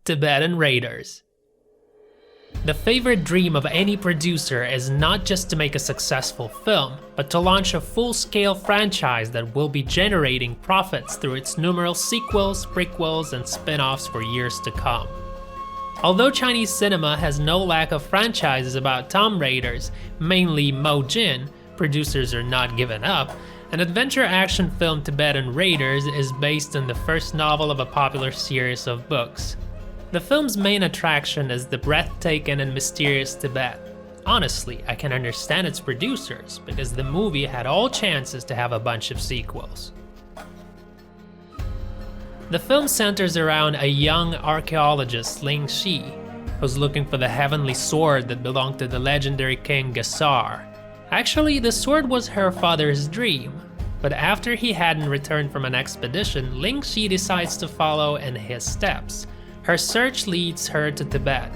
Tibetan Raiders. The favorite dream of any producer is not just to make a successful film, but to launch a full-scale franchise that will be generating profits through its numerous sequels, prequels, and spin-offs for years to come. Although Chinese cinema has no lack of franchises about Tomb Raiders, mainly Mo Jin, producers are not giving up. An adventure action film, Tibetan Raiders, is based on the first novel of a popular series of books. The film's main attraction is the breathtaking and mysterious Tibet. Honestly, I can understand its producers, because the movie had all chances to have a bunch of sequels. The film centers around a young archaeologist, Ling Shi, who's looking for the heavenly sword that belonged to the legendary king Gasar. Actually, the sword was her father's dream, but after he hadn't returned from an expedition, Ling Shi decides to follow in his steps. Her search leads her to Tibet.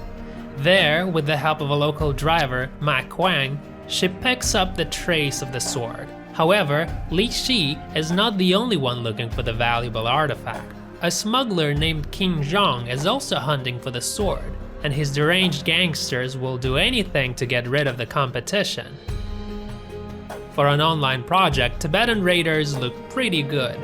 There, with the help of a local driver, Ma Kuang, she picks up the trace of the sword. However, Li Shi is not the only one looking for the valuable artifact. A smuggler named King Zhang is also hunting for the sword, and his deranged gangsters will do anything to get rid of the competition. For an online project, Tibetan Raiders look pretty good.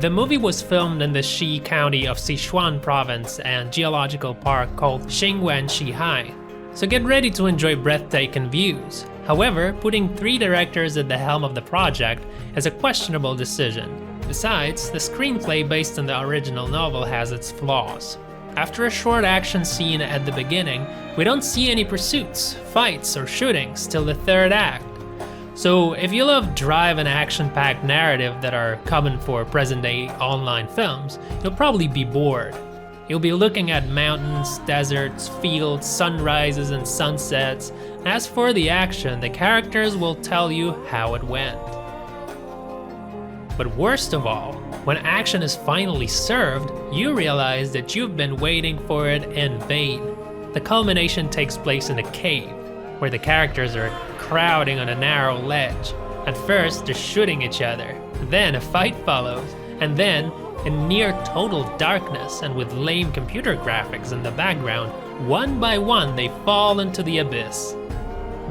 The movie was filmed in the Xi County of Sichuan Province and geological park called Xingwen Shihai, so get ready to enjoy breathtaking views. However, putting 3 directors at the helm of the project is a questionable decision. Besides, the screenplay based on the original novel has its flaws. After a short action scene at the beginning, we don't see any pursuits, fights, or shootings till the 3rd act. So if you love drive and action-packed narrative that are common for present-day online films, you'll probably be bored. You'll be looking at mountains, deserts, fields, sunrises, and sunsets. As for the action, the characters will tell you how it went. But worst of all, when action is finally served, you realize that you've been waiting for it in vain. The culmination takes place in a cave, where the characters are crowding on a narrow ledge. At first, they're shooting each other, then a fight follows, and then, in near total darkness and with lame computer graphics in the background, one by one they fall into the abyss.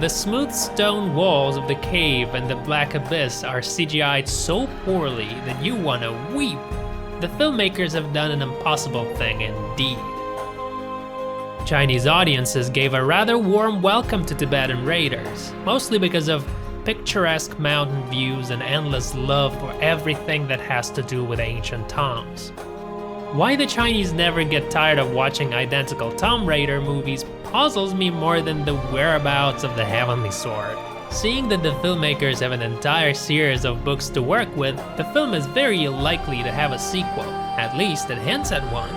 The smooth stone walls of the cave and the black abyss are CGI'd so poorly that you wanna weep. The filmmakers have done an impossible thing indeed. Chinese audiences gave a rather warm welcome to Tibetan Raiders, mostly because of picturesque mountain views and endless love for everything that has to do with ancient tombs. Why the Chinese never get tired of watching identical Tomb Raider movies puzzles me more than the whereabouts of the Heavenly Sword. Seeing that the filmmakers have an entire series of books to work with, the film is very likely to have a sequel, at least it hints at one.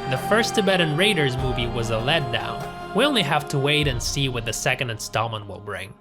The first Tibetan Raiders movie was a letdown. We only have to wait and see what the second installment will bring.